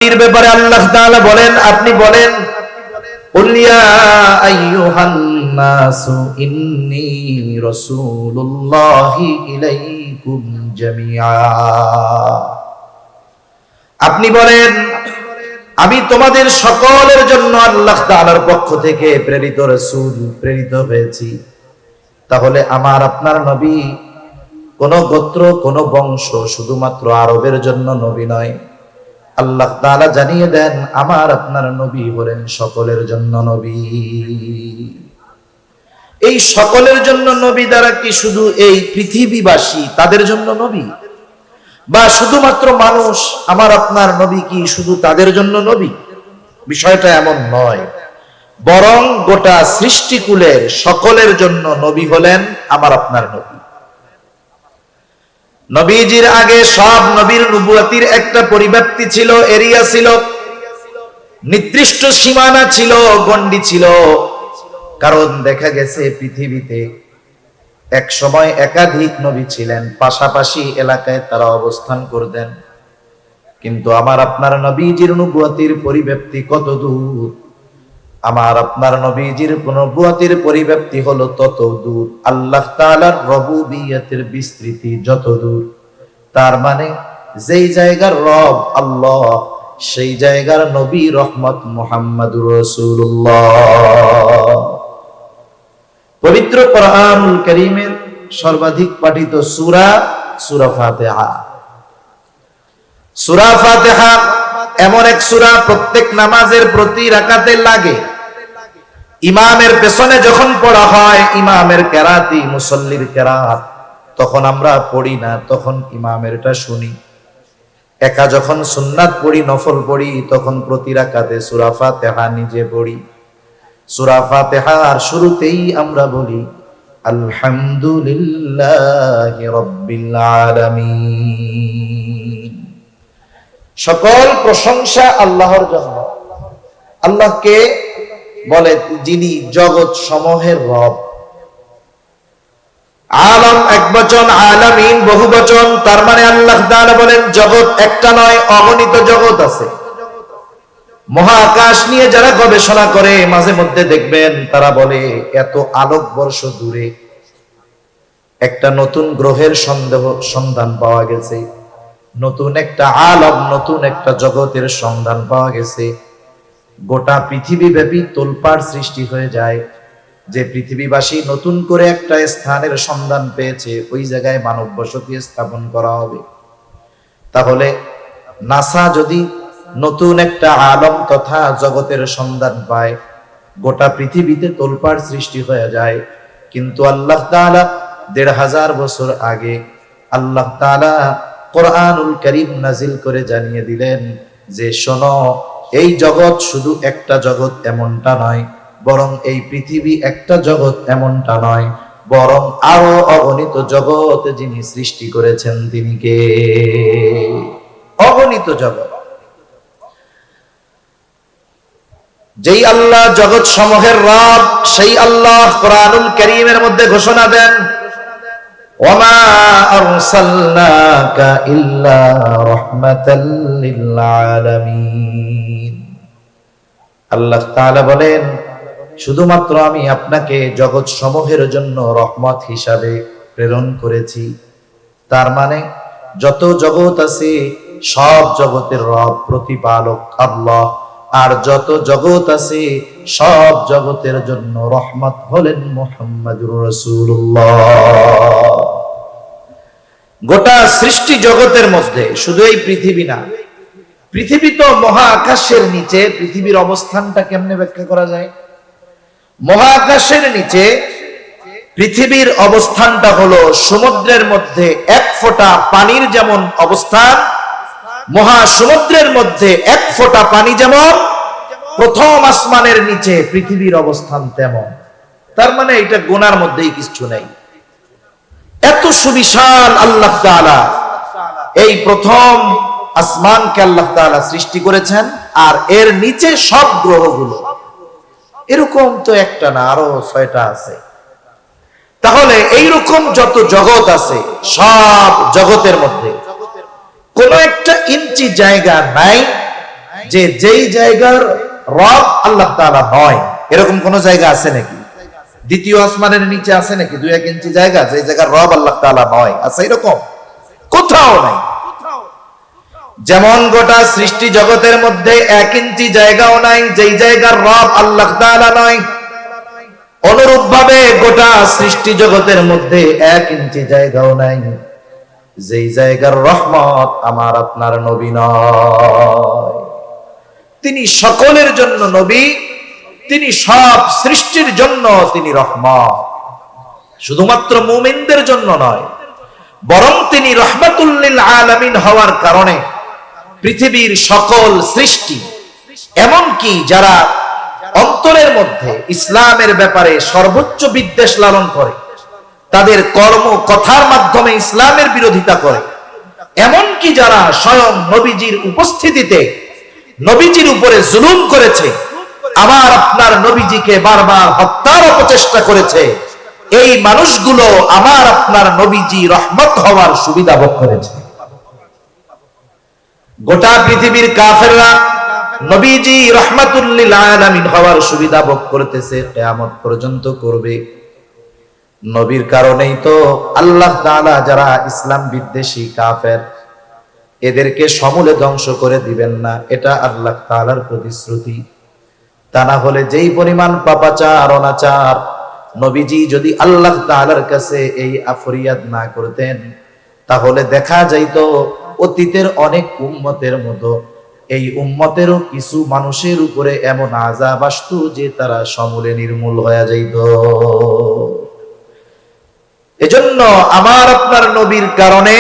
এর ব্যাপারে আল্লাহ তাআলা বলেন, আপনি বলেন কুল ইয়া আইয়ুহান নাসু ইন্নী রাসূলুল্লাহি ইলাইকুম জামিআ। আপনি বলেন আমি তোমাদের সকলের জন্য আল্লাহ তাআলার পক্ষ থেকে প্রেরিত রাসূল, প্রেরিত হয়েছি। তাহলে আমার আপনার নবী কোন গোত্র, কোন বংশ, শুধুমাত্র আরবের জন্য নবী নয়। আল্লাহ তাআলা জানিয়ে দেন আমার আপনার নবী হলেন সকলের জন্য নবী। এই সকলের জন্য নবী দ্বারা কি শুধু এই পৃথিবীবাসী তাদের জন্য নবী, বা শুধুমাত্র মানুষ আমার আপনার নবী কি শুধু তাদের জন্য নবী? বিষয়টা এমন নয়, বরং গোটা সৃষ্টিকুলের সকলের জন্য নবী হলেন আমার আপনার নবী। নবীজির আগে সব নবীর নবুয়তির একটা পরিব্যাপ্তি ছিল, এরিয়া ছিল, নির্দিষ্ট সীমানা ছিল, গণ্ডি ছিল। কারণ দেখা গেছে পৃথিবীতে এক সময় একাধিক নবী ছিলেন, পাশাপাশি এলাকায় তারা অবস্থান করতেন। কিন্তু আমার আপনার নবীজির নবুয়তির পরিব্যাপ্তি কত দূর, আমার আপনার নবীজির নবুয়তির পরিব্যাপ্তি হলো তত দূর, আল্লাহ তাআলার রবুবিয়তের বিস্তৃতি যত দূর। তার মানে যেই জায়গার রব আল্লাহ, সেই জায়গার নবী রহমত মুহাম্মাদুর রাসূলুল্লাহ। পবিত্র কোরআনুল কারীমের সর্বাধিক পাঠিত সূরা সূরা ফাতিহা। সূরা ফাতিহা এমন এক সূরা প্রত্যেক নামাজের প্রতি রাকাতে লাগে। ইমামের পেছনে যখন পড়া হয়, ইমামের কেরাতি, মুসল্লির কেরাত, তখন আমরা পড়ি না, তখন ইমামেরটা শুনি। একা যখন সুন্নাত পড়ি, নফল পড়ি, তখন প্রতি রাকাতে সূরা ফাতিহা নিজে পড়ি। সূরা ফাতিহার শুরুতেই আমরা বলি আলহামদুলিল্লাহি রাব্বিল আলামিন। সকল প্রশংসা আল্লাহর জন্য। আল্লাহকে বলে যিনি জগৎ সমূহের রব। আলম এক বচন, আলামিন বহু বচন। তার মানে আল্লাহ তাআলা বলেন জগৎ একটা নয়, অগণিত জগৎ আছে। মহাকাশ নিয়ে যারা গবেষণা করে মাঝে মধ্যে দেখবেন তারা বলে এত আলোকবর্ষ দূরে একটা নতুন গ্রহের সন্ধান পাওয়া গেছে, নতুন একটা আলম, নতুন একটা জগতের সন্ধান পাওয়া গেছে। গোটা পৃথিবী ব্যাপী তোলপাড় সৃষ্টি হয়ে যায় যে পৃথিবীবাসী নতুন করে একটা স্থানের সন্ধান পেয়েছে, ওই জায়গায় মানব বসতি স্থাপন করা হবে। তাহলে নাসা যদি নতুন একটা আলম তথা জগতের সন্ধান পায়, গোটা পৃথিবীতে তোলপাড় সৃষ্টি হয়ে যায়। কিন্তু আল্লাহ তাআলা ১৫০০ বছর আগে আল্লাহ তাআলা কোরআনুল কারীম নাজিল করে জানিয়ে দিলেন যে শোনো, এই জগৎ শুধু একটা জগৎ এমনটা নয়, বরং এই পৃথিবী একটা জগৎ এমনটা নয়, বরং আরো অগণিত জগৎ যিনি সৃষ্টি করেছেন তিনি কে? অগণিত জগৎ। যেই আল্লাহ জগৎ সমূহের রব, সেই আল্লাহ কোরআনুল কারীমের মধ্যে ঘোষণা দেন ওয়ামা আরসালনাকা ইল্লা রাহমাতাল লিল আলামিন। আল্লাহ তাআলা বলেন শুধুমাত্র আমি আপনাকে জগৎ সমূহের জন্য রহমত হিসাবে প্রেরণ করেছি। তার মানে যত জগৎ আছে সব জগতের রব প্রতিপালক আল্লাহ, আর যত জগৎ আছে সব জগতের জন্য রহমত হলেন মুহাম্মাদুর রাসূলুল্লাহ। গোটা সৃষ্টি জগতের মধ্যে শুধু এই পৃথিবী না, পৃথিবী তো মহাকাশের নিচে। পৃথিবীর অবস্থানটা কেমনে ব্যাখ্যা করা যায়? মহাকাশের নিচে পৃথিবীর অবস্থানটা হলো সমুদ্রের মধ্যে এক ফোঁটা পানির যেমন অবস্থান, মহাসমুদ্রের মধ্যে এক ফোঁটা পানি যেমন, প্রথম আসমানের নিচে পৃথিবীর অবস্থান তেমন। তার মানে এটা গোনার মধ্যেই কিছু নেই। এত সুবিশাল আল্লাহ তাআলা এই প্রথম আসমানকে আল্লাহ তাআলা সৃষ্টি করেছেন, আর এর নিচে সব গ্রহগুলো। এরকম তো একটা না, আরো ৬টা আছে। তাহলে এইরকম যত জগৎ আছে সব জগতের মধ্যে কোন একটা ইঞ্চি জায়গা নাই যে যেই জায়গার রব আল্লাহ তাআলা নয়, এরকম কোন জায়গা আছে নাকি? দ্বিতীয় আসমানের নিচে আছে নাকি 2-1 ইঞ্চি জায়গা যে জায়গার রব আল্লাহ তাআলা নয়? আছে এরকম? কোথাও নাই। যেমন গোটা সৃষ্টি জগতের মধ্যে 1 ইঞ্চি জায়গাও নাই যেই জায়গার রব আল্লাহ তাআলা নয়, অনুরূপ ভাবে গোটা সৃষ্টি জগতের মধ্যে 1 ইঞ্চি জায়গাও নাই যেই জায়গার রহমত আমার আপনার নবী নয়। তিনি সকলের জন্য নবী, তিনি সব সৃষ্টির জন্য তিনি রহমত, শুধুমাত্র মুমিনদের জন্য নয়, বরং তিনি রহমাতুল লিল আলামিন হওয়ার কারণে পৃথিবীর সকল সৃষ্টি, এমনকি যারা অন্তরের মধ্যে ইসলামের ব্যাপারে সর্বোচ্চ বিদ্বেষ লালন করে, তাদের কর্ম কথার মাধ্যমে ইসলামের বিরোধিতা করে, এমনকি যারা স্বয়ং নবীজির উপস্থিতিতে নবীজির উপরে জুলুম করেছে, আমার আপনার নবীজিকে বারবার হত্যার অপচেষ্টা করেছে, এই মানুষগুলো আমার আপনার নবীজি রহমত হওয়ার সুবিধা ভোগ করেছে। গোটা পৃথিবীর কাফেররা নবীজি রহমাতুল লিল আলামিন হওয়ার সুবিধা ভোগ করতেছে, কিয়ামত পর্যন্ত করবে। নবীর কারণেই তো আল্লাহ তাআলা যারা ইসলাম বিদ্বেষী কাফের, এদেরকে সমূলে ধ্বংস করে দিবেন না, এটা আল্লাহ তাআলার প্রতিশ্রুতি। তা না হলে যেই পরিমাণ পাপাচার অনাচার, নবীজি যদি আল্লাহ তাআলার কাছে এই ফরিয়াদ না করতেন, তাহলে দেখা যাইতো অতীতের অনেক উম্মতের মতো এই উম্মতেরও কিছু মানুষের উপরে এমন আযাব আসতো যে তারা সমূলে নির্মূল হয়ে যাইত। এজন্য আমার আপনার নবীর কারণে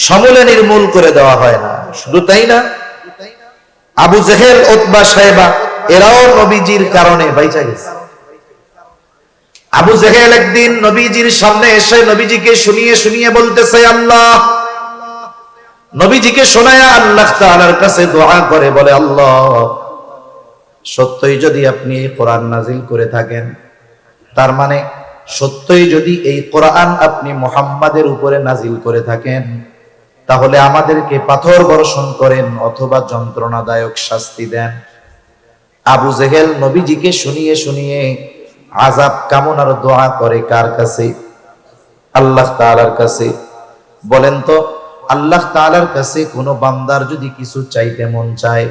সমূলে নির্মূল করে দেওয়া হয় না। শুধু তাই না, আবু জেহেল, উতবা, শায়বা এরাও নবীজির কারণে বাইচা গেছে। আবু জেহেল একদিন নবীজির সামনে এসে নবীজিকে শুনিয়ে শুনিয়ে বলতেছে আল্লাহ, নবীজিকে শোনায়া আল্লাহ তাআলার কাছে দোয়া করে বলে, আল্লাহ সত্যই যদি আপনি এই কোরআন নাজিল করে থাকেন, তার মানে সত্যই যদি এই কোরআন আপনি মুহাম্মাদের উপরে নাজিল করে থাকেন, তাহলে আমাদেরকে পাথর বর্ষণ করেন অথবা যন্ত্রণাদায়ক শাস্তি দেন। আবু জেহেল নবীজিকে শুনিয়ে শুনিয়ে আযাব কামনার দোয়া করে কার কাছে? আল্লাহ তাআলার কাছে। বলেন তো, আল্লাহ তাআলার কাছে কোনো বান্দার যদি কিছু চাইতে মন চায়,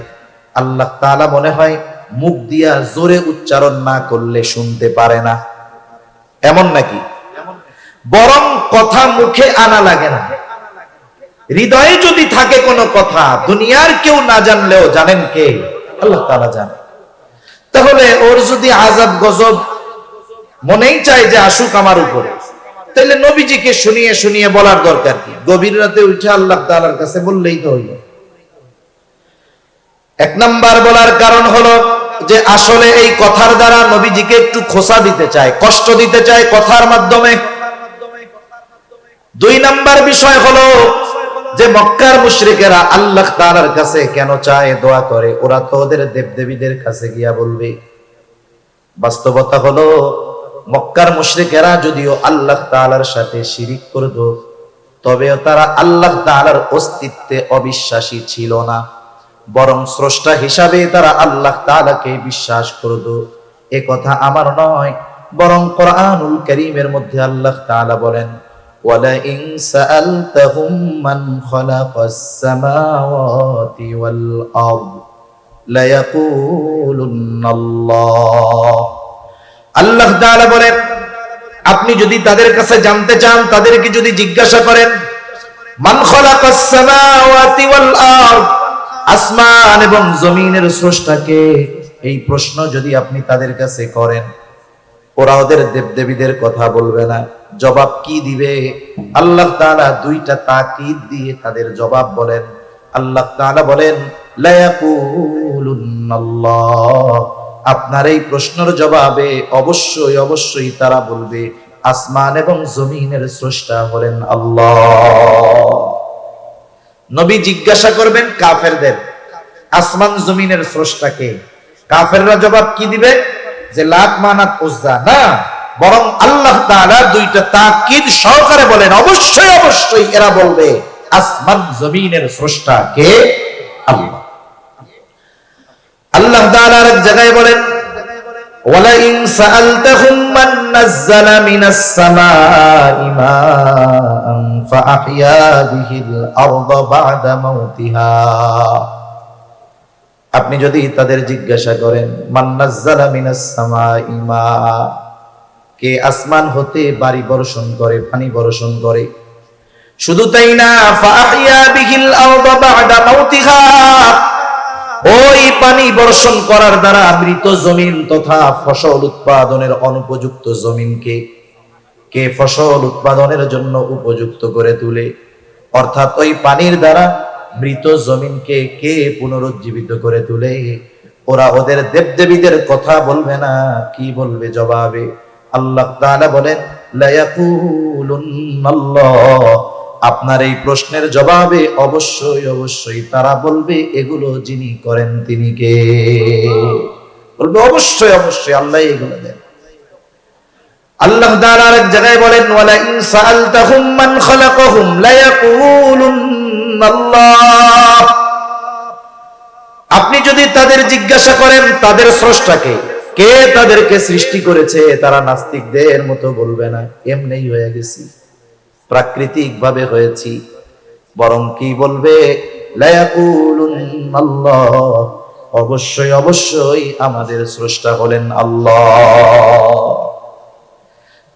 আল্লাহ তাআলা মনে হয় মুখ দিয়া জোরে উচ্চারণ না করলে শুনতে পারে না, এমন নাকি? বরং কথা মুখে আনা লাগে না, হৃদয়ে যদি থাকে কোনো কথা, দুনিয়ার কেউ না জানলেও জানেন কে? আল্লাহ তাআলা জানেন। তাহলে ওর যদি আযাব গজব মনেই চায় যে আসুক আমার উপরে, তাহলে নবীজিকে শুনিয়ে শুনিয়ে বলার দরকার কি? গভীর রাতে উঠে আল্লাহ তাআলার কাছে বললেই তো হইল। 1 নাম্বার বলার কারণ হলো যে আসলে এই কথার দ্বারা নবীজিকে একটু খোসা দিতে চায়, কষ্ট দিতে চায় কথার মাধ্যমে। 2 নাম্বার বিষয় হলো যে মক্কার মুশরিকেরা আল্লাহ তাআলার কাছে কেন চায়, দোয়া করে? ওরা তো ওদের দেবদেবীদের কাছে গিয়া বলবে। বাস্তবতা হলো মক্কার মুশরিকেরা যদিও আল্লাহ তাআলার সাথে শিরিক করত, তবেও তারা আল্লাহ তাআলার অস্তিত্বে অবিশ্বাসী ছিল না, বরং স্রষ্টা হিসাবে তারা আল্লাহ তাআলাকে বিশ্বাস করত। এ কথা আমার নয়, বরং কোরআনুল কারীমের মধ্যে আল্লাহ তাআলা বলেন, ওয়ালা ইন সাআলতাহুম মান খালাকাস সামাওয়াতি ওয়াল আরদ লা ইয়াকুলুনাল্লাহ। আল্লাহ তাআলা বলেন, আপনি যদি তাদের কাছে জানতে চান, তাদেরকে যদি জিজ্ঞাসা করেন মান খালাকাস সামাওয়াতি ওয়াল আরদ, আসমান এবং জমিনের স্রষ্টাকে, এই প্রশ্ন যদি আপনি তাদের কাছে করেন, ওরা ওদের দেবদেবীদের কথা বলবে না। জবাব কি দিবে? আল্লাহ তাআলা 2টা তাকিদ দিয়ে তাদের জবাব বলেন। আল্লাহ তাআলা বলেন, লা ইয়াকুলুনাল্লাহ, আপনার এই প্রশ্নের জবাবে অবশ্যই অবশ্যই তারা বলবে আসমান এবং জমিনের স্রষ্টা হলেন আল্লাহ। নবী জিজ্ঞাসা করবেন কাফেরদের, আসমান জমিনের স্রষ্টাকে। কাফেররা জবাব কি দিবে? যে লাত, মানাত, উজ্জা না, বরং আল্লাহ তাআলা 2টা তাকিদ সহকারে বলেন অবশ্যই অবশ্যই এরা বলবে আসমান জমিনের স্রষ্টা কে? আল্লাহ। আল্লাহ তাআলা এক জায়গায় বলেন, ওয়ালা ইন সাআলতাহুম মান নাযালা মিনাস সামাই মাআন ফাআহইয়া বিহিল আরদা বা'দা মাউতিহা। আপনি যদি তাদের জিজ্ঞাসা করেন, মান নাযালা মিনাস সামাই মা, কে আসমান হতে বাড়ি বর্ষণ করে, পানি বর্ষণ করে। শুধু তাই না, ফাআহইয়া বিহিল আরদা বা'দা মাউতিহা, ওই পানি বর্ষণ করার দ্বারা মৃত জমিন তথা ফসল উৎপাদনের অনুপযুক্ত জমিনকে কে ফসল উৎপাদনের জন্য উপযুক্ত করে তুলে, অর্থাৎ ওই পানির দ্বারা মৃত জমিনকে কে পুনরুজ্জীবিত করে তুলে। ওরা ওদের দেবদেবীদের কথা বলবে না, কি বলবে জবাবে? আল্লাহ তাআলা বলেন, লা ইয়াকুলুন্নাল্লাহ, আপনার এই প্রশ্নের জবাবে অবশ্যই অবশ্যই তারা বলবে, এগুলো যিনি করেন তিনি কে? বলবে অবশ্যই অবশ্যই আল্লাহ এগুলো দেন। আল্লাহ তাআলা আরেক জায়গায় বলেন, ওয়ালা ইন সাআলতাহুম মান খালাকাহুম লা ইয়াকুলুন্নাল্লাহ, আপনি যদি তাদের জিজ্ঞাসা করেন তাদের স্রষ্টাকে, কে তাদেরকে সৃষ্টি করেছে, তারা নাস্তিকদের মতো বলবে না এমনিই হয়ে গেছি, প্রাকৃতিক ভাবে হয়েছি, বরং কি বলবে? লা ইয়াকুলুন্নাল্লাহ, অবশ্যই অবশ্যই আমাদের স্রষ্টা হলেন আল্লাহ।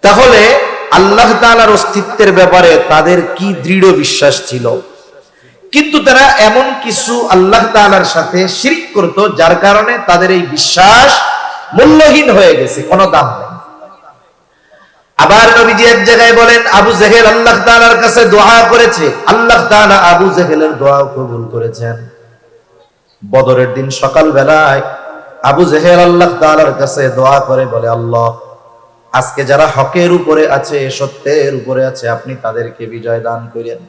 তাহলে আল্লাহ তাআলার অস্তিত্বের ব্যাপারে তাদের কি দৃঢ় বিশ্বাস ছিল, কিন্তু তারা এমন কিছু আল্লাহ তাআলার সাথে শিরক করত যার কারণে তাদের এই বিশ্বাস মূল্যহীন হয়ে গেছে, কোনো দাম নেই। আবার নবীজি এক জায়গায় বলেন, আবু জেহেল আল্লাহ তাআলার কাছে দোয়া করেছে, আল্লাহ তাআলা আবু জেহেলের দোয়া কবুল করেছেন। বদরের দিন সকাল বেলায় আবু জেহেল আল্লাহ তাআলার কাছে দোয়া করে বলে, আল্লাহ, আজকে যারা হকের উপরে আছে, সত্যের উপরে আছে, আপনি তাদেরকে বিজয় দান করেন।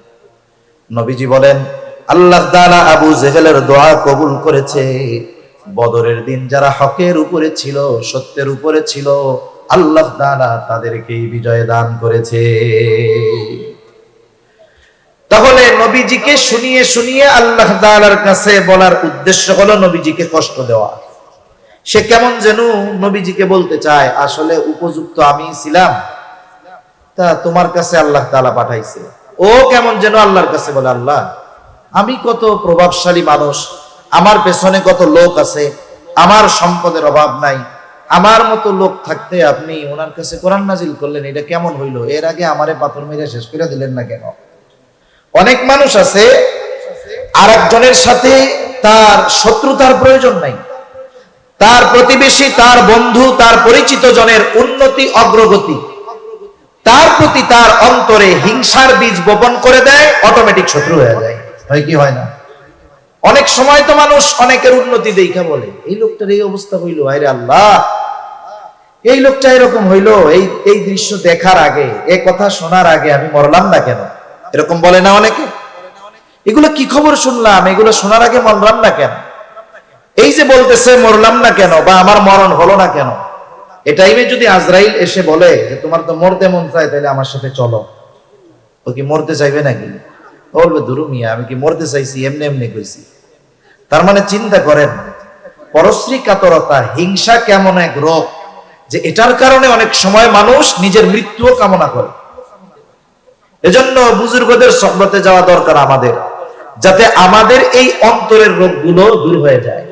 নবীজি বলেন, আল্লাহ তাআলা আবু জেহেলের দোয়া কবুল করেছে। বদরের দিন যারা হকের উপরে ছিল, সত্যের উপরে ছিল, আল্লাহ তাআলা তাদেরকে বিজয় দান করেছে। তাহলে নবীজিকে শুনিয়ে শুনিয়ে আল্লাহ তাআলার কাছে বলার উদ্দেশ্য হলো নবীজিকে কষ্ট দেওয়া। সে কেমন যেন নবীজিকে বলতে চায়, আসলে উপযুক্ত আমি ছিলাম, তা তোমার কাছে আল্লাহ তাআলা পাঠাইছে। ও কেমন যেন আল্লাহর কাছে বলে, আল্লাহ, আমি কত প্রভাবশালী মানুষ, আমার পেছনে কত লোক আছে, আমার সম্পদের অভাব নাই, আমার মতো লোক থাকতে আপনি ওনার কাছে কোরআন নাজিল করলেন, এটা কেমন হইল? এর আগে আমারে পাথর মেরে শেষ করে দিলেন না কেন? অনেক মানুষ আছে আরেকজনের সাথে তার শত্রুতার প্রয়োজন নাই, তার প্রতিবেশী, তার বন্ধু, তার পরিচিত জনের উন্নতি অগ্রগতি, তার প্রতি তার অন্তরে হিংসার বীজ বপন করে দেয়, অটোমেটিক শত্রু হয়ে যায়। হয় কি হয় না? অনেক সময় তো মানুষ অনেকের উন্নতি দেখা বলে, এই লোকটার এই অবস্থা হইলো, আরে আল্লাহ, এই লোকটা এরকম হইলো, এই দৃশ্য দেখার আগে, এই কথা শোনার আগে আমি মরলাম না কেন? এরকম বলে না অনেকে? এগুলো কি খবর শুনলাম, এগুলো শোনার আগে মরলাম না কেন? এই যে বলতেছে মরলাম না কেন, বা আমার মরণ হলো না কেন, এই টাইমে যদি আজরাইল এসে বলে যে তোমার তো মরতে মন চায়, তাহলে আমার সাথে চলো, ও কি মরতে চাইবে নাকি? বলবে, দুরু মিয়া, আমি কি মরতে চাইছি? এমনি এমনি কইছি। তার মানে চিন্তা করেন, পরশ্রী কাতরতা, হিংসা কেমন এক রোগ, যে এটার কারণে অনেক সময় মানুষ নিজের মৃত্যুও কামনা করে। এজন্য বুজুর্গদের সোহবতে যাওয়া দরকার আমাদের, যাতে আমাদের এই অন্তরের রোগগুলো দূর হয়ে যায়।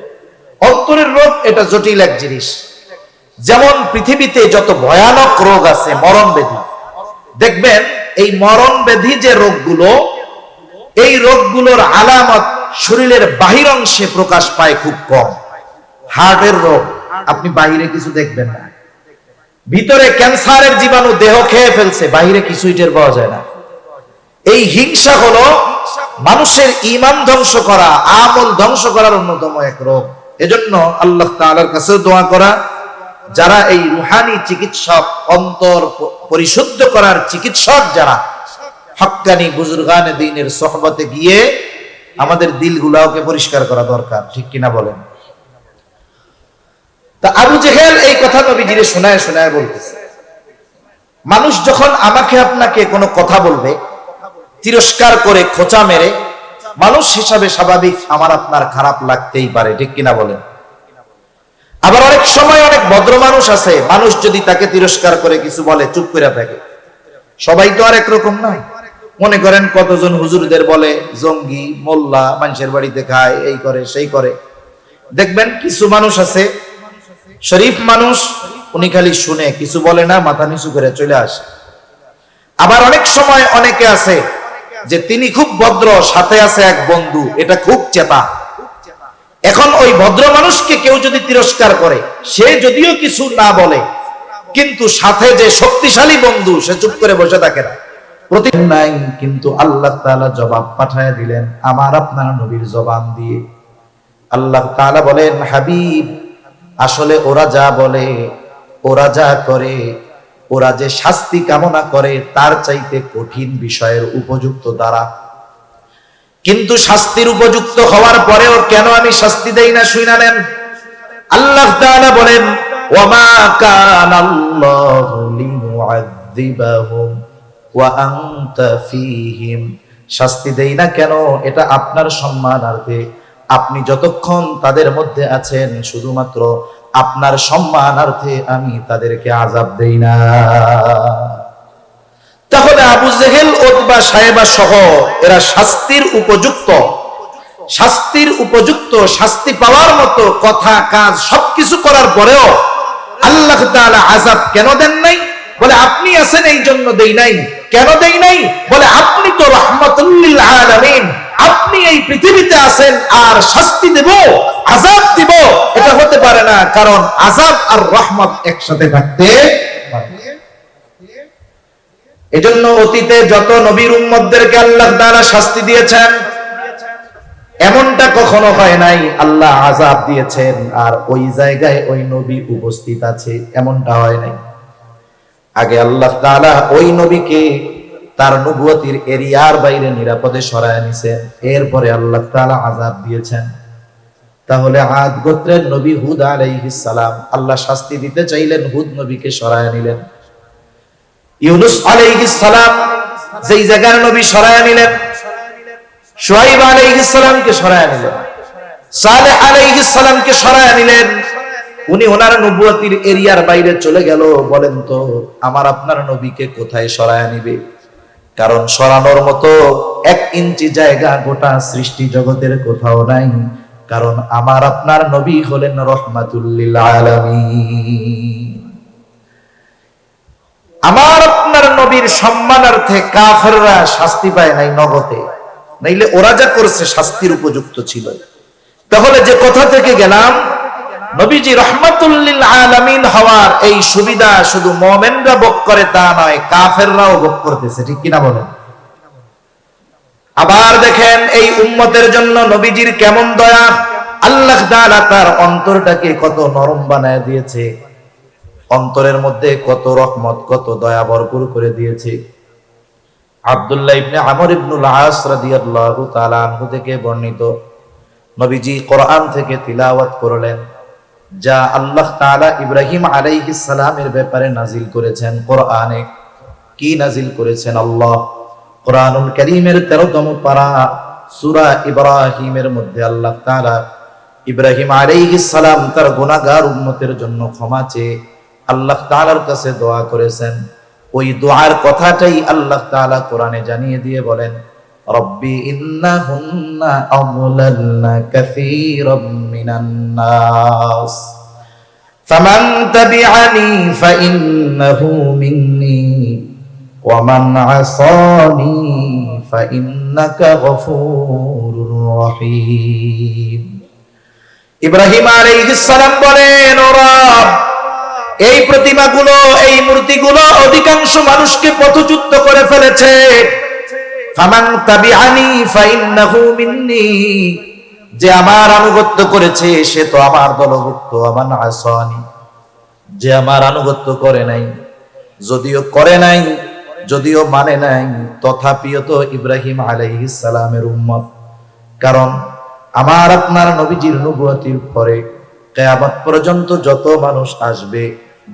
অন্তরের রোগ এটা জটিল এক জিনিস। যেমন পৃথিবীতে যত ভয়ানক রোগ আছে, মরণ ব্যাধি, দেখবেন এই মরণ ব্যাধি যে রোগগুলো, এই রোগগুলোর আলামত শরীরের বাহির অংশে প্রকাশ পায় খুব কম। হার্টের রোগ আপনি বাহিরে কিছু দেখবেন না, ভিতরে ক্যান্সারের জীবাণু দেহ খেয়ে ফেলছে, বাহিরে কিছুই টের পাওয়া যায় না। এই হিংসা হলো মানুষের ঈমান ধ্বংস করা, আমল ধ্বংস করার অন্যতম এক রোগ। এজন্য আল্লাহ তাআলার কাছে দোয়া করা, যারা এই রুহানি চিকিৎসক, অন্তর পরিশুদ্ধ করার চিকিৎসক, যারা হক্কানি বুজুর্গানে দ্বীনের সোহবতে গিয়ে আমাদের দিলগুলোকে পরিষ্কার করা দরকার, ঠিক কিনা বলেন? তা আবু জেহেল এই কথা নবীজিরে শোনায় শোনায় বলতেছে, মানুষ যখন আমাকে আপনাকে কোনো কথা বলবে, তিরস্কার করে, খোঁচা মেরে, মানুষ হিসাবে স্বাভাবিক আমার আপনার খারাপ লাগতেই পারে, ঠিক কিনা বলেন? আবার অনেক সময় অনেক ভদ্র মানুষ আছে, মানুষ যদি তাকে তিরস্কার করে কিছু বলে চুপ করে থাকে। সবাই তো আর একরকম নয়। মনে করেন কতজন হুজুরদের বলে জঙ্গি, মোল্লা, মানুষের বাড়িতে খায়, এই করে সেই করে। দেখবেন কিছু মানুষ আছে শরীফ মানুষ, উনি খালি শুনে, কিছু বলে না, মাথা নিচু করে চলে আসে। আবার অনেক সময় অনেকে আছে যে তিনি খুব ভদ্র, সাথে আছে এক বন্ধু, এটা খুব চেতা। এখন ওই ভদ্র মানুষকে কেউ যদি তিরস্কার করে, সে যদিও কিছু না বলে, কিন্তু সাথে যে শক্তিশালী বন্ধু সে চুপ করে বসে থাকে না, প্রতিদিন নাই। কিন্তু আল্লাহ তাআলা জবাব পাঠায় দিলেন আমার আপনার নবীর জবান দিয়ে। আল্লাহ তাআলা বলেন, হাবিব, আসলে ওরা যা বলে, ওরা যা করে, ওরা যে শাস্তি কামনা করে তার চাইতে কঠিন বিষয়ের উপযুক্ত দ্বারা, কিন্তু শাস্তির উপযুক্ত হওয়ার পরেও কেন আমি শাস্তি দেই না শুইনা নেন। আল্লাহ তাআলা বলেন, ওয়ামা কানাল্লাহু লিয়ুআযযিবাহুম ওয়া আনতা ফীহিম। শাস্তি দেই না কেন? এটা আপনার সম্মানার্থে। আপনি যতক্ষণ তাদের মধ্যে আছেন, শুধুমাত্র আপনার সম্মানার্থে আমি তাদেরকে আযাব দেই না। তাহলে আবু জেহেল, উতবা, সায়েবা সহ এরা শাস্তির উপযুক্ত, শাস্তির উপযুক্ত, শাস্তি পাওয়ার মতো কথা কাজ সবকিছু করার পরেও আল্লাহ তাআলা আযাব কেন দেন নাই? বলে আপনি আছেন এই জন্য দেই নাই। কেন দেই নাই? বলে আপনি তো রাহমাতুল লিল আলামিন, আপনি এই পৃথিবীতে আছেন আর শাস্তি দেব, আযাব দিব, এটা হতে পারে না, কারণ আযাব আর রহমত একসাথে থাকতে পারে। এজন্য অতীতে যত নবীর উম্মতদেরকে আল্লাহ তাআলা শাস্তি দিয়েছেন, এমনটা কখনো হয় নাই আল্লাহ আযাব দিয়েছেন আর ওই জায়গায় ওই নবী উপস্থিত আছে, এমনটা হয় নাই। আগে আল্লাহ তাআলা ওই নবীকে তার নবুয়তির এরিয়ার বাইরে নিরাপদে সরায় নিছেন, এরপরে আল্লাহ তাআলা আযাব দিয়েছেন। তাহলে আদ গোত্রের নবী হুদ আলাইহিস সালাম, আল্লাহ শাস্তি দিতে চাইলেন, হুদ নবীকে সরায় নিলেন। ইউনূস আলাইহিস সালাম যেই জায়গার নবী সরায় নিলেন, শুআয়ব আলাইহিস সালামকে সরায় নিলেন, সালেহ আলাইহিস সালামকে সরায় নিলেন। উনি ওনার নবুয়তির এরিয়ার বাইরে চলে গেল। বলেন তো আমার আপনার নবীকে কোথায় সরায় নিবে? কারণ সরানোর মতো 1 ইঞ্চি জায়গা গোটা সৃষ্টি জগতের কোথাও নাই। কারণ আমার আপনার নবী হলেন রাহমাতুল লিল আলামিন। আমার আপনার নবীর সম্মানার্থে কাফেররা শাস্তি পায় নাই নগদে, নাইলে ওরা যা করেছে শাস্তির উপযুক্ত ছিল। তাহলে যে কথা থেকে গেলাম, নবীজি রাহমাতুল লিল আলামিন হওয়ার এই সুবিধা শুধু মুমিনরা ভোগ করে তা নয়, কাফেররাও ভোগ করতেছে, ঠিক কিনা বলেন? আবার দেখেন এই উম্মতের জন্য নবীজির কেমন দয়া, আল্লাহ তাআলা তার অন্তরটাকে কত নরম বানায় দিয়েছে, অন্তরের মধ্যে কত রহমত, কত দয়া ভরপুর করে দিয়েছে। আব্দুল্লাহ ইবনে আমর ইবনুল আস রাদিয়াল্লাহু তাআলা আনহু থেকে বর্ণিত, নবীজি কোরআন থেকে তিলাওয়াত করলেন যা আল্লাহ তাআলা ইব্রাহিম আলাইহিস সালামের ব্যাপারে নাজিল করেছেন। কোরআনে কি নাজিল করেছেন? আল্লাহ কোরআনুল কারীমের 13তম পারা সূরা ইব্রাহিমের মধ্যে আল্লাহ তাআলা ইব্রাহিম আলাইহিস সালাম তার গুনাহগার উম্মতের জন্য ক্ষমা চেয়ে আল্লাহ তাআলার কাছে দোয়া করেছেন। ওই দোয়ার কথাটাই আল্লাহ তাআলা কোরআনে জানিয়ে দিয়ে বলেন, রব্বি ইন্নাহুন্না আযলালনা কাসীরাম মিনান নাস ফামান তাবিআনি ফাইন্নাহু মিন্নী ওয়া মান আসানি ফাইন্নাকা গফুরুর রহিম। ইব্রাহিম আলাইহিস সালাম বলেন, ও রব, এই প্রতিমাগুলো, এই মূর্তিগুলো অধিকাংশ মানুষকে পথচ্যুত করে ফেলেছে। ফামান তাবিআনি ফাইন্নাহু মিন্নী, যে আমার আনুগত্য করেছে সে তো আমার দলভুক্ত। আমান আসানি, যে আমার আনুগত্য করে নাই, যদিও করে নাই, যদিও মানে নাই, তথাপিও তো ইব্রাহিম আলাইহিস সালামের উম্মত। কারণ আমার আপনার নবীজির নবুয়তির পরে কিয়ামত পর্যন্ত যত মানুষ আসবে,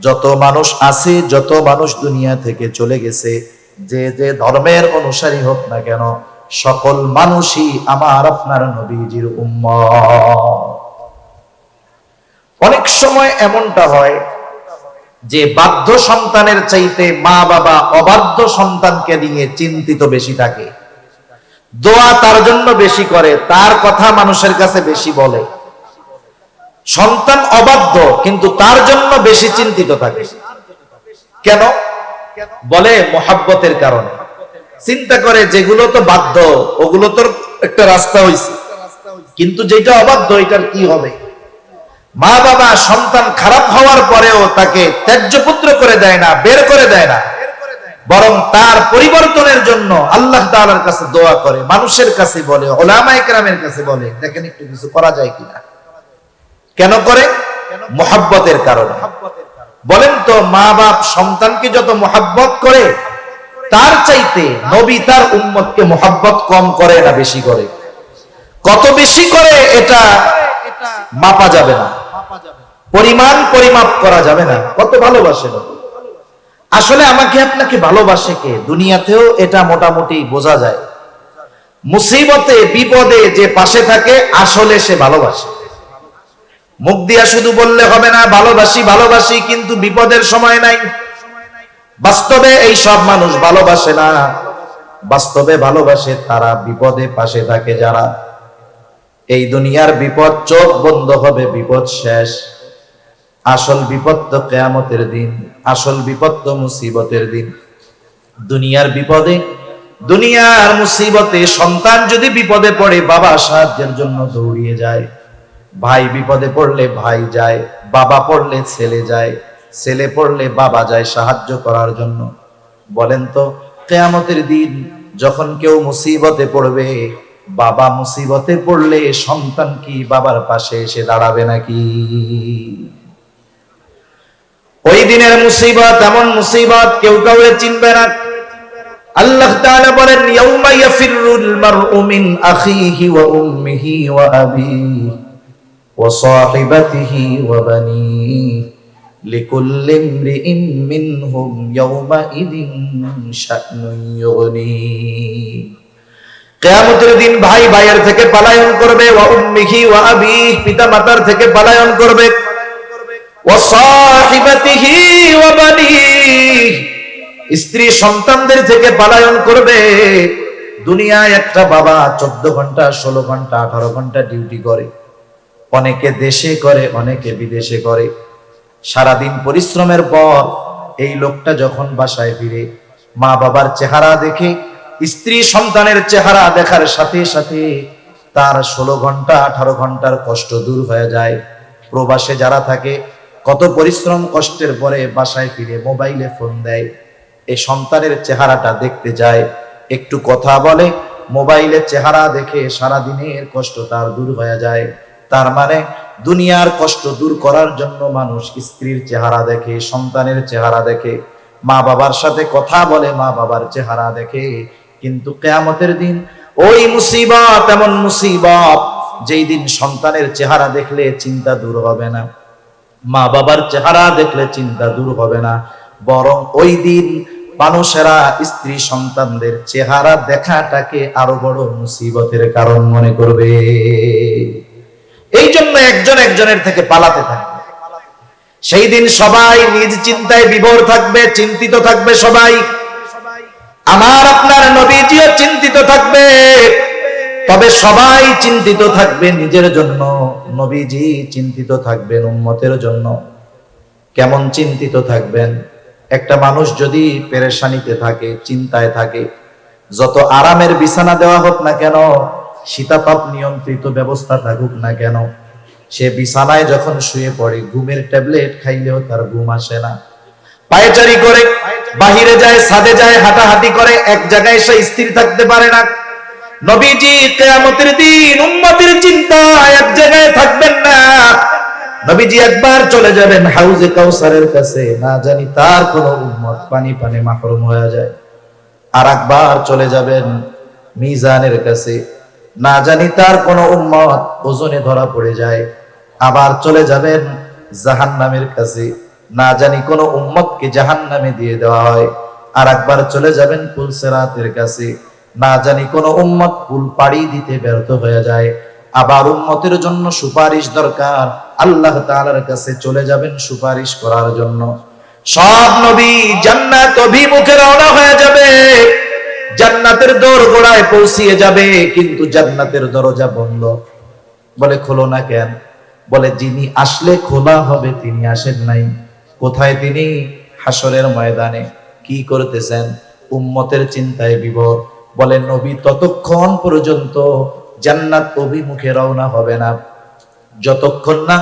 যত মানুষ আছে, যত মানুষ দুনিয়া থেকে চলে গেছে, যে যে ধর্মের অনুসারী হোক না কেন, সকল মানুষই আমার আপনার নবীজির উম্মত। অনেক সময় এমনটা হয় যে বাধ্য সন্তানের চাইতে মা বাবা অবাধ্য সন্তানকে নিয়ে চিন্তিত বেশি থাকে, দোয়া তার জন্য বেশি করে, তার কথা মানুষের কাছে বেশি বলে। সন্তান অবাধ্য কিন্তু তার জন্য বেশি চিন্তিত থাকে। কেন? বলে মোহাব্বতের কারণে। চিন্তা করে যেগুলো তো বাধ্য ওগুলো তোর একটা রাস্তা হইছে, কিন্তু যেটা অবাধ্য এটার কি হবে। মা বাবা সন্তান খারাপ হওয়ার পরেও তাকে ত্যায্য পুত্র করে দেয় না, বের করে দেয় না, বরং তার পরিবর্তনের জন্য আল্লাহ তাআলার কাছে দোয়া করে, মানুষের কাছে বলে, উলামায়ে কেরামের কাছে বলে, দেখেন একটু কিছু করা যায় কিনা। কেন করে? মোহাব্বতের কারণে। বলেন তো, মা বাপ সন্তানকে যত মোহাব্বত করে তার চাইতে নবী তার উম্মতকে মোহাব্বত কম করে না বেশি করে? কত বেশি করে এটা মাপা যাবে না, পরিমাণ পরিমাপ করা যাবে না। কত ভালোবাসে নবী। আসলে আমাকে আপনাকে ভালোবাসে কে? দুনিয়াতেও এটা মোটামুটি বোঝা যায়। মুসিবতে বিপদে যে পাশে থাকে আসলে সে ভালোবাসে। মুখ দিয়া শুধু বললে হবে না ভালোবাসি ভালোবাসি, কিন্তু বিপদের সময় নাই। বাস্তবে এই সব মানুষ ভালোবাসে না। বাস্তবে ভালোবাসে তারা বিপদে পাশে থাকে যারা। এই দুনিয়ার বিপদ চোখ বন্ধ হবে, বিপদ শেষ। আসল বিপদ তো কিয়ামতের দিন, আসল বিপদ তো মুসিবতের দিন। দুনিয়ার বিপদে, দুনিয়ার মুসিবতে সন্তান যদি বিপদে পড়ে বাবা সাহায্যের জন্য দৌড়িয়ে যায়, ভাই বিপদে পড়লে ভাই যায়, বাবা পড়লে ছেলে যায়, ছেলে পড়লে বাবা যায় সাহায্য করার জন্য। বলেন তো, কিয়ামতের দিন যখন কেউ মুসিবতে পড়বে, বাবা মুসিবতে পড়লে সন্তান কি বাবার পাশে এসে দাঁড়াবে নাকি? ওই দিনের মুসিবত এমন মুসিবত কেউ কাউকে চিনবে না। আল্লাহ তাআলা বলেন, ইয়াউমা ইয়াফিরুল মারউ মিন আখিহি ওয়া উম্মিহি ওয়া আবিহি ওয়া সাহিবাতিহি ওয়া বানিহি লিকুল্লি ইমরিইন মিনহুম ইয়াউমা ইদিন শা'নুন ইউগনি। কিয়ামতের দিন ভাই ভাইয়ের থেকে পলায়ন করবে, ওয়া উম্মিহি ওয়া আবিহি, পিতা মাতার থেকে পলায়ন করবে, ওয়া সাহিবাতিহি ওয়া বানিহি, স্ত্রী সন্তানদের থেকে পলায়ন করবে। দুনিয়ায় একটা বাবা 14 ঘন্টা 16 ঘন্টা 18 ঘন্টা ডিউটি করে, অনেকে দেশে করে অনেকে বিদেশে করে। সারাদিন পরিশ্রমের পর এই লোকটা যখন বাসায় ফিরে মা বাবার চেহারা দেখে, স্ত্রী সন্তানের চেহারা দেখার সাথে সাথে তার 16 ঘন্টা 18 ঘন্টার কষ্ট দূর হয়ে যায়। প্রবাসে যারা থাকে কত পরিশ্রম কষ্টের পরে বাসায় ফিরে মোবাইলে ফোন দেয়, এই সন্তানের চেহারাটা দেখতে যায়, একটু কথা বলে, মোবাইলের চেহারা দেখে সারাদিনের কষ্ট তার দূর হয়ে যায়। তার মানে দুনিয়ার কষ্ট দূর করার জন্য মানুষ স্ত্রীর চেহারা দেখে, সন্তানের চেহারা দেখে, মা বাবার সাথে কথা বলে, মা বাবার চেহারা দেখে। কিন্তু কিয়ামতের দিন ওই মুসিবত এমন মুসিবত, যেই দিন সন্তানের চেহারা দেখলে চিন্তা দূর হবে না, মা বাবার চেহারা দেখলে চিন্তা দূর হবে না, বরং ওই দিন মানুষেরা স্ত্রী সন্তানদের চেহারা দেখাটাকে আরো বড় মুসিবতের কারণ মনে করবে। এই জন্য একজন একজনের থেকে পালাতে থাকবে। সেই দিন সবাই নিজ চিন্তায় বিভোর থাকবে, চিন্তিত থাকবে সবাই। আমার আপনার নবীজিও চিন্তিত থাকবে, তবে সবাই চিন্তিত থাকবে নিজের জন্য, নবীজি চিন্তিত থাকবেন উম্মতের জন্য। কেমন চিন্তিত থাকবেন? একটা মানুষ যদি পেরেশানিতে থাকে, চিন্তায় থাকে, যত আরামের বিছানা দেওয়া হোক না কেন, শীতাতপ নিয়ন্ত্রিত ব্যবস্থা থাকুক না কেন, সে বিছানায় যখন শুয়ে পড়ে ঘুমের ট্যাবলেট খাইলেও তার ঘুম আসে না। পায়চারি করে, বাহিরে যায়, ছাদে যায়, হাঁটাহাঁটি করে, এক জায়গায় সে স্থির থাকতে পারে না। নবীজি কিয়ামতের দিন উম্মতের চিন্তা এক জায়গায় থাকবেন না। নবীজি একবার চলে যাবেন হাউজে কাউসারের কাছে, না জানি তার কোন উম্মত পানি পানে মাহরুম হয়ে যায়। আর একবার চলে যাবেন মিজানের কাছে, না জানি তার কোন উম্মত ওজনে ধরা পড়ে যায়। আবার চলে যাবেন জাহান্নামের কাছে, না জানি কোন উম্মতকে জাহান্নামে দিয়ে দেওয়া হয়। আর একবার চলে যাবেন পুলসিরাতের কাছে, না জানি কোন উম্মত পুল পাড়ি দিতে ব্যর্থ হয়ে যায়। আবার উম্মতের জন্য সুপারিশ দরকার, আল্লাহ তাআলার কাছে চলে যাবেন সুপারিশ করার জন্য। সব নবী জান্নাত অভিমুখে রওনা হয়ে যাবে, জান্নাতের দোরগোড়ায় পৌঁছিয়ে যাবে, কিন্তু জান্নাতের দরজা বন্ধ। বলে খোলো না কেন? বলে যিনি আসলে খোলা হবে তিনি আসেন নাই। কোথায় তিনি? হাসরের ময়দানে। কি করতেছেন? উম্মতের চিন্তায় বিভোর। বলে নবী ততক্ষণ পর্যন্ত জান্নাত অভিমুখে রওনা হবে না যতক্ষণ না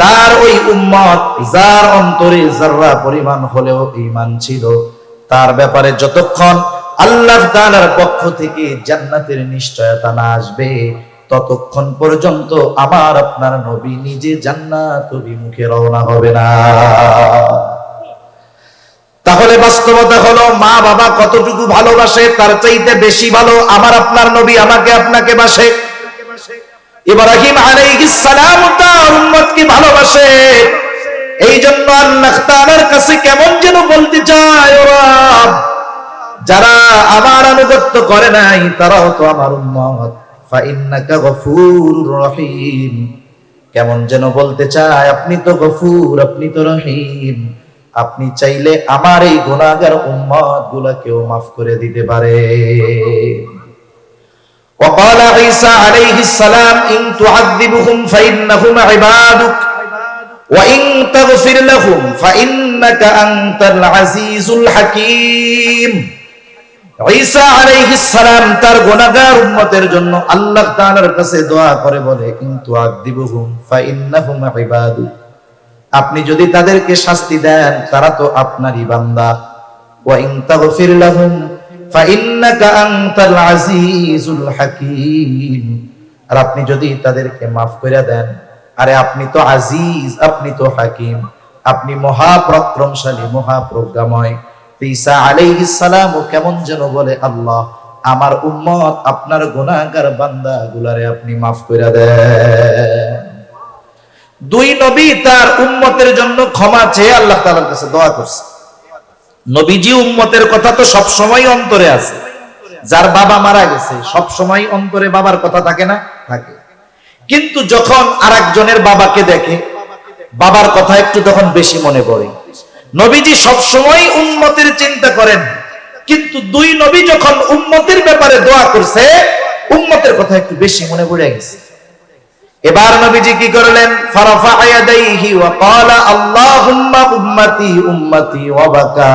তার ওই উম্মত যার অন্তরে যাররা পরিমাণ হলেও ঈমান ছিল তার ব্যাপারে যতক্ষণ আল্লাহ তাআলার পক্ষ থেকে জান্নাতের নিশ্চয়তা না আসবে ততক্ষণ পর্যন্ত আমার আপনার নবী নিজে জান্নাত অভিমুখে রওনা হবে না। তাহলে বাস্তবতা হলো মা বাবা কতটুকু ভালোবাসে তার চাইতে বেশি ভালো আমার আপনার নবী আমাকে আপনাকে বাসে। ইব্রাহিম আলাইহিস সালাম তার উম্মতকে ভালোবাসে, এই জন্য আল্লাহ তাআলার কাছে কেমন যেন বলতে চায়, ও রব যারা আমার আনুগত্য করে নাই তারাও তো আমার উম্মত, ফা ইন্নাকা গফুরুর রহিম। কেমন যেন বলতে চায় আপনি তো গফুর, আপনি তো রহিম, আপনি চাইলে আমার এই গুনাহগার উম্মত গুলাকেও মাফ করে দিতে পারে। وقال عيسى عليه السلام إن تعذبهم فإنهم عبادك وإن تغفر لهم فإنك أنت العزيز الحكيم। ঈসা আলাইহিস সালাম তার গুনাহগার উম্মতের জন্য আল্লাহ তাআলার কাছে দোয়া করে বলে ইন তুআযিবুহুম ফাইন্নাহুম ইবাদুক, আপনি যদি তাদেরকে শাস্তি দেন তারা তো আপনারই বান্দা, ওয়া ইন তাগফির লাহুম ফাইন্নাকা আনতাল আজিজুল হাকীম, আর আপনি যদি তাদেরকে মাফ করে দেন আরে আপনি তো আজিজ, আপনি তো হাকিম, আপনি মহাপরাক্রমশালী মহাপ্রজ্ঞাময়। ঈসা আলাইহিস সালাম কেমন যেন বলে আল্লাহ আমার উম্মত আপনার গুনাহগার বান্দাগুলারে আপনি মাফ করে দেন। দুই নবী তার উম্মতের জন্য ক্ষমা চেয়ে আল্লাহ তাআলার কাছে দোয়া করছে। নবীজি উম্মতের কথা তো সব সময় অন্তরে আছে, যার বাবা মারা গেছে সব সময় অন্তরে বাবার কথা থাকে না? থাকে। কিন্তু যখন আরেকজনের বাবাকে দেখে বাবার কথা একটু তখন বেশি মনে পড়ে। নবীজি সব সময় উম্মতের চিন্তা করেন, কিন্তু দুই নবী যখন উম্মতের ব্যাপারে দোয়া করছে উম্মতের কথা একটু বেশি মনে পড়ে গেছে। এবার নবীজি কি করলেন? ফারাফা ইয়াদাইহি ওয়া ক্বালা আল্লাহুম্মা উম্মতি উম্মতি ওয়া বাকা।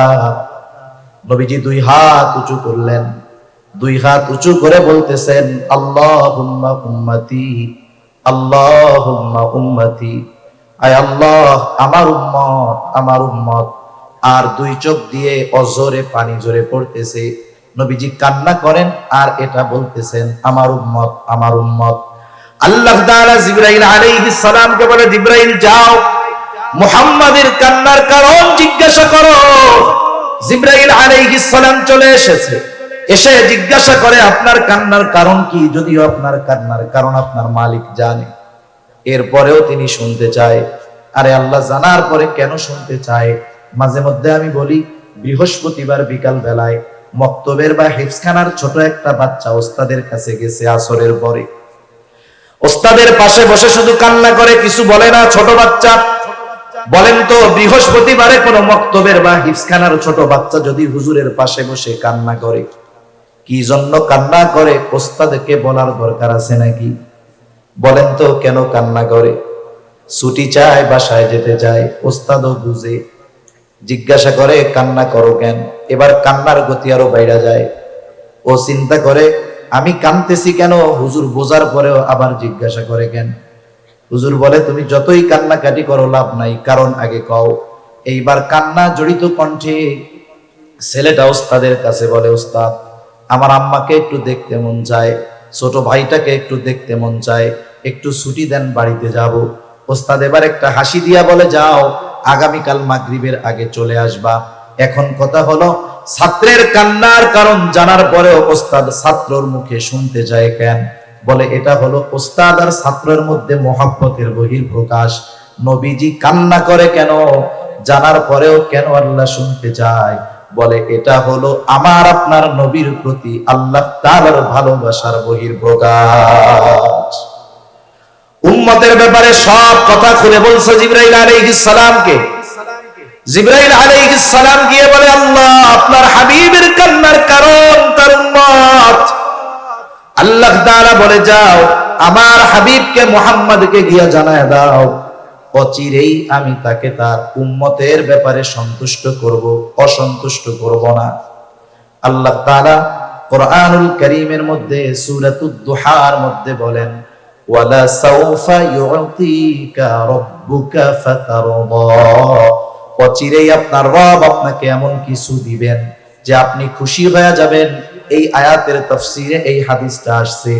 নবীজি দুই হাত উঁচু করলেন, দুই হাত উঁচু করে বলতেছেন আল্লাহুম্মা উম্মতি আল্লাহুম্মা উম্মতি, আয় আল্লাহ আমার উম্মত আমার উম্মত। আর দুই চোখ দিয়ে অজরে পানি জোরে পড়তেছে। নবীজি কান্না করেন আর এটা বলতেছেন আমার উম্মত আমার উম্মত। আল্লাহ তাআলা জিবরাইল আলাইহিস সালামকে বলে জিবরাইল যাও মুহাম্মাদের কান্নার কারণ জিজ্ঞাসা করো। জিবরাইল আলাইহিস সালাম চলে এসেছে, এসে জিজ্ঞাসা করে আপনার কান্নার কারণ কি? যদিও আপনার কান্নার কারণ আপনার মালিক জানে, এরপরেও তিনি শুনতে চায়। আরে আল্লাহ জানার পরে কেন শুনতে চায়? মাঝে মধ্যে আমি বলি বৃহস্পতিবার বিকাল বেলায় মক্তবের বা হিফজখানার ছোট একটা বাচ্চা ওস্তাদের কাছে গেছে আসরের পরে, ওস্তাদের পাশে বসে শুধু কান্না করে, কিছু বলে না। ছোট বাচ্চা, বলেন তো বৃহস্পতিবারে কোন মক্তবের বা হিফজখানার ছোট বাচ্চা যদি হুজুরের পাশে বসে কান্না করে, কি জন্য কান্না করে ওস্তাদকে বলার দরকার আছে নাকি? বলেন তো কেন কান্না করে? ছুটি চায়, বাসায় যেতে চায়। ওস্তাদও বুঝে, জিজ্ঞাসা করে কান্না করো কেন? এবার কান্নার গতি আরো বাইরে যায়। ও চিন্তা করে আমি কাঁদতেছি কেন? হুজুর বোঝার পরেও আবার জিজ্ঞাসা করে কেন? হুজুর বলে তুমি যতই কান্নাকাটি করো লাভ নাই, কারণ আগে কও। এইবার কান্না জড়িত কণ্ঠে ছেলেটা ওস্তাদের কাছে বলে ওস্তাদ আমার আম্মাকে একটু দেখতে মন চায়, ছোট ভাইটাকে একটু দেখতে মন চায়, একটু ছুটি দেন বাড়িতে যাব। ওস্তাদ এবার একটা হাসি দিয়া বলে যাও আগামীকাল মাগরিবের আগে চলে আসবা। এখন কথা হলো ছাত্রের কান্নার কারণ জানার পরেও ওস্তাদ ছাত্রর মুখে শুনতে চায় কেন? বলে এটা হলো ওস্তাদ আর ছাত্রের মধ্যে মহব্বতের বহিঃপ্রকাশ। নবীজি কান্না করে কেন জানার পরেও কেন আল্লাহ শুনতে চায়? বলে এটা হলো আমার আপনার নবীর প্রতি আল্লাহ তাআলার ভালোবাসার বহিঃপ্রকাশ। উম্মতের ব্যাপারে সব কথা খুলে বলছে জিবরাইল আলাইহিস সালামকে। জিবরাইল আলাইহিস সালাম গিয়ে বলে, আল্লাহ আপনার হাবিবের কান্নার কারণ তার উম্মত। আল্লাহ তাআলা বলে, যাও আমার হাবিবকে মুহাম্মদকে গিয়ে জানায় দাও, অচিরেই আমি তাকে তার উম্মতের ব্যাপারে সন্তুষ্ট করব, অসন্তুষ্ট করব না। আল্লাহ তাআলা কোরআনুল কারীমের মধ্যে সূরাতুদ দুহার মধ্যে বলেন, ওয়ালা সাউফা ইউতিকা রাব্বুকা ফাতারদা, অচিরেই আপনার রব আপনাকে এমন কিছু দিবেন যে আপনি খুশি হয়ে যাবেন। এই আয়াতের তাফসীরে এই হাদিসটা আসছে।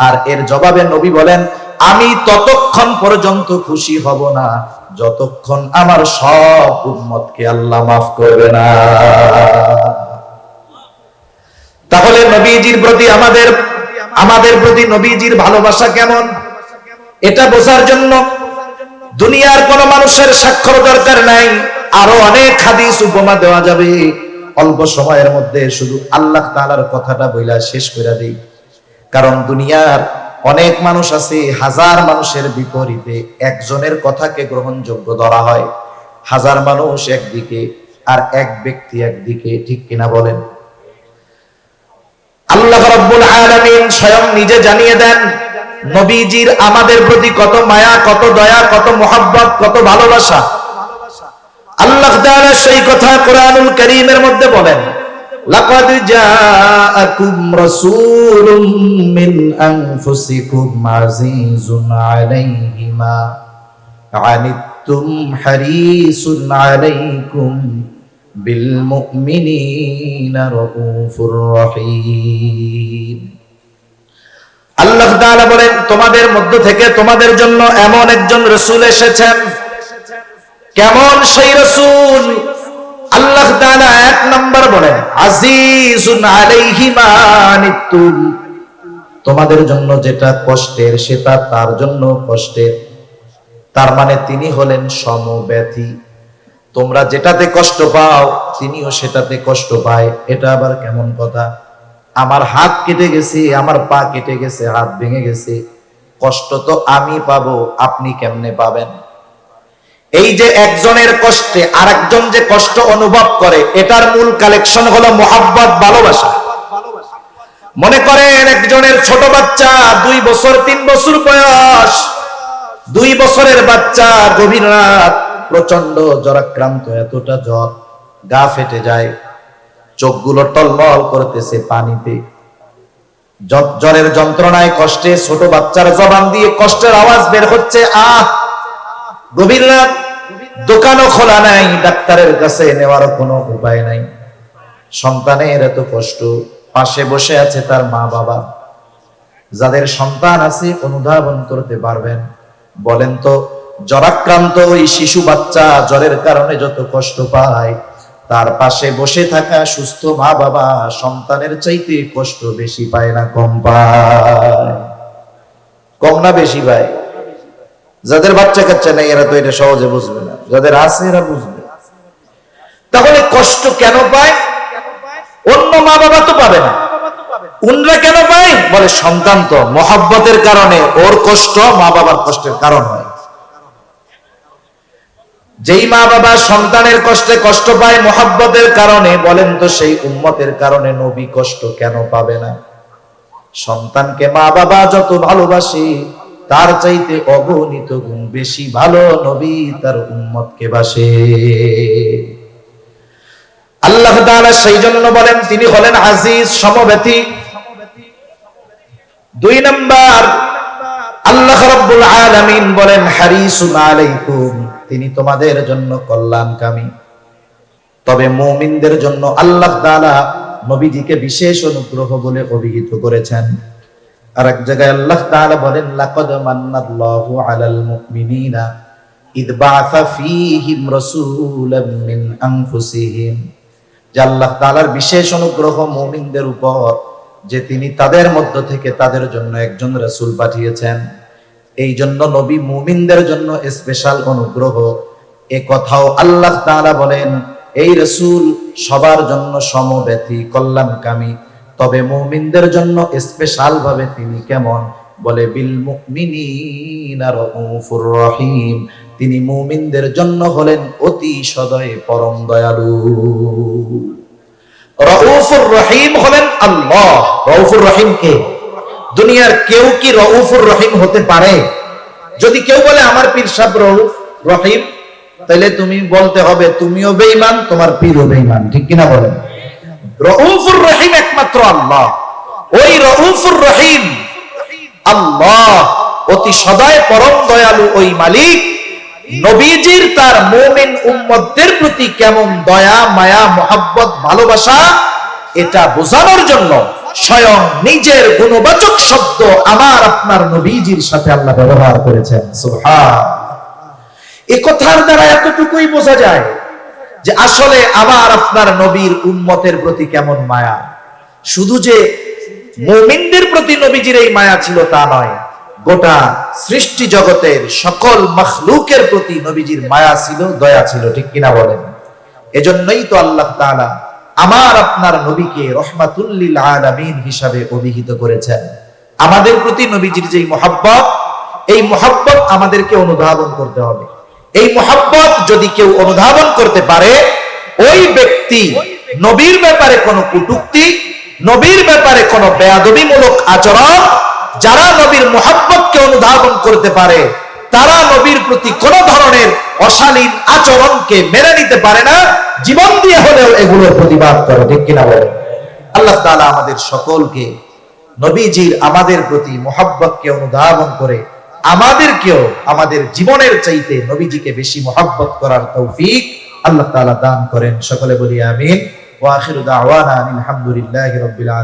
আর এর জবাবে নবী বলেন, আমি ততক্ষণ পর্যন্ত খুশি হব না যতক্ষণ আমার সব উম্মতকে আল্লাহ মাফ করবে না। তাহলে নবীজির প্রতি আমাদের প্রতি নবীজির ভালোবাসা কেমন, এটা বোঝার জন্য দুনিয়ার কোন মানুষের স্বাক্ষর দরকার নাই, আরো অনেক হাদিস উপমা দেওয়া যাবে। অল্প সময়ের মধ্যে শুধু আল্লাহ তাআলার কথাটা বইলা শেষ করে দেই। কারণ দুনিয়ার অনেক মানুষ আছে, হাজার মানুষের বিপরীতে একজনের কথাকে গ্রহণযোগ্য ধরা হয়। হাজার মানুষ একদিকে আর এক ব্যক্তি একদিকে, ঠিক কিনা বলেন? আল্লাহ রাব্বুল আলামিন স্বয়ং নিজে জানিয়ে দেন নবীজির আমাদের প্রতি কত মায়া, কত দয়া, কত মোহাব্বত, কত ভালোবাসা। আল্লাহ তাআলা সেই কথা কোরআনুল কারীমের মধ্যে বলেন, লাকাদ জাআকুম রাসূলুম মিন আনফুসিকুম আজিজুন আলাইহি মা আনিতুম হারিসুন আলাইকুম বিল মুমিনিনা রাউফুর রহিম। আল্লাহ তাআলা বলেন, তোমাদের মধ্য থেকে তোমাদের জন্য এমন একজন রাসূল এসেছেন। কেমন সেই রাসূল? আল্লাহ তাআলা এক নাম্বার বলেন, আজিজুন আলাইহি মা আনিতুম, তোমাদের জন্য যেটা কষ্টের সেটা তার জন্য কষ্টের। তার মানে তিনি হলেন সমব্যথী। তোমরা যেটাতে কষ্ট পাও তিনিও সেটাতে কষ্ট পায়। এটা আবার কেমন কথা? আমার হাত কেটে গেছে, আমার পা কেটে গেছে, হাত ভেঙে গেছে, কষ্ট তো আমি পাবো, আপনি কেমনে পাবেন? এই যে একজনের কষ্টে আরেকজন যে কষ্ট অনুভব করে, এটার মূল কালেকশন হলো মোহাব্বত, ভালোবাসা। মনে করেন একজনের ছোট বাচ্চা 2 বছর 3 বছর বয়স, 2 বছরের বাচ্চা গভীর রাত প্রচন্ড জ্বরাক্রান্ত, এতটা জ্বর, গা ফেটে যায়, চোখগুলো টলমল করতেছে পানিতে, জ্বরের যন্ত্রণায় কষ্টে ছোট বাচ্চার জবান দিয়ে কষ্টের আওয়াজ বের হচ্ছে, আহ। গভীর রাত, দোকানও খোলা নাই, ডাক্তারের কাছে নেওয়ার কোনো উপায় নাই। সন্তানের এত কষ্ট, পাশে বসে আছে তার মা বাবা। যাদের সন্তান আছে অনুধাবন করতে পারবেন। বলেন তো, জ্বরাক্রান্ত ওই শিশু বাচ্চা জ্বরের কারণে যত কষ্ট পায়, তার পাশে বসে থাকা সুস্থ মা বাবা সন্তানের চাইতে কষ্ট বেশি পায় না কম পায়? কম না বেশি পায়? যাদের বাচ্চা কাচ্চা নেই এরা তো এটা সহজে বুঝবে না, যাদের আছে এরা বুঝবে। তাহলে কষ্ট কেন পায়? অন্য মা বাবা তো পাবে না, উনরা কেন পায়? বলে সন্তান তো মহব্বতের কারণে, ওর কষ্ট মা বাবার কষ্টের কারণ হয়। যেই মা বাবা সন্তানের কষ্টে কষ্ট পায় মহব্বতের কারণে, বলেন তো সেই উম্মতের কারণে নবী কষ্ট কেন পাবে না? সন্তানকে মা বাবা যত ভালোবাসে তার চাইতে অগণিত গুণ বেশি ভালো নবী তার উম্মতকে বাসে। আল্লাহ তাআলা সেই জন্য বলেন তিনি হলেন আজিজ, সমব্যথী। 2 নাম্বার, আল্লাহ রাব্বুল আলামিন বলেন হারিসুন আলাইকুম, তিনি তোমাদের জন্য কল্যাণকামী। তবে মুমিনদের জন্য আল্লাহ তাআলা নবীজিকে বিশেষ অনুগ্রহ বলে অভিহিত করেছেন। আর এক জায়গায় আল্লাহ তাআলা বলেন, লাকাদ মান্নাল্লাহু আলাল মুমিনিনা ইদ বাআসা ফীহিম রাসূলাম মিন আনফুসিহিম, যে আল্লাহ তাআলার বিশেষ অনুগ্রহ মুমিনদের উপর যে তিনি তাদের মধ্য থেকে তাদের জন্য একজন রাসূল পাঠিয়েছেন। এই জন্য নবী মুমিনদের জন্য স্পেশাল অনুগ্রহ। এ কথাও আল্লাহ তাআলা বলেন এই রাসূল সবার জন্য সমব্যথী, কল্যাণকামী। তবে মুমিনদের জন্য স্পেশাল ভাবে তিনি কেমন, বলে বিল মুমিনিনা রাউফুর রহিম, তিনি মুমিনদের জন্য হলেন অতি সদয় পরম দয়ালু। রাউফুর রহিম হলেন আল্লাহ। রাউফুর রহিম কে? দুনিয়ার কেউ কি রাউফুর রহিম হতে পারে? যদি কেউ বলে আমার পীর সাহেব রাউফ রহিম, তাহলে তুমি বলতে হবে তুমিও বেঈমান, তোমার পীরও বেঈমান, ঠিক কিনা বলেন? রাউফুর রহিম একমাত্র আল্লাহ। ওই রাউফুর রহিম আল্লাহ, অতি সদয় পরম দয়ালু ওই মালিক নবীজির তার মুমিন উম্মতদের প্রতি কেমন দয়া, মায়া, মোহাব্বত, ভালোবাসা, এটা বোঝানোর জন্য স্বয়ং নিজের গুণবাচক শব্দ আমার আপনার নবীজির সাথে আল্লাহ ব্যবহার করেছেন। সুবহান। এই কথার দ্বারা এতটুকুই বোঝা যায় যে আসলে আমার আপনার নবীর উম্মতের প্রতি কেমন মায়া। শুধু যে মুমিনদের প্রতি নবীজির এই মায়া ছিল তা নয়, গোটা সৃষ্টি জগতের সকল মাখলুকের প্রতি নবীজির মায়া ছিল, দয়া ছিল, ঠিক কিনা বলেন? এজন্যই তো আল্লাহ তাআলা আমার আপনার নবীকে রহমাতুল লিল আলামিন হিসাবে অভিহিত করেছেন। আমাদের প্রতি নবীজির যে মহব্বত, এই মহব্বত আমাদেরকে অনুধাবন করতে হবে। এই মহব্বত যদি কেউ অনুধাবন করতে পারে, ওই ব্যক্তি নবীর ব্যাপারে কোনো কটূক্তি, নবীর ব্যাপারে কোনো বেয়াদবিমূলক আচরণ, যারা নবীর মহব্বতকে অনুধাবন করতে পারে, তারা নবীর প্রতি কোন ধরনের অশালীন আচরণকে মেনে নিতে পারে না, জীবন দিয়ে হলেও এগুলোর প্রতিবাদ করে, ঠিক কিনা বলেন? আল্লাহ তাআলা আমাদের সকলকে নবীজির আমাদের প্রতি মহব্বতকে অনুধাবন করে আমাদেরকেও আমাদের জীবনের চাইতে নবীজিকে বেশি মহব্বত করার তৌফিক আল্লাহ তাআলা দান করেন। সকলে বলি আমিন। ওয়া আখিরু দাওয়ানা আলহামদুলিল্লাহি রাব্বিল আলামিন।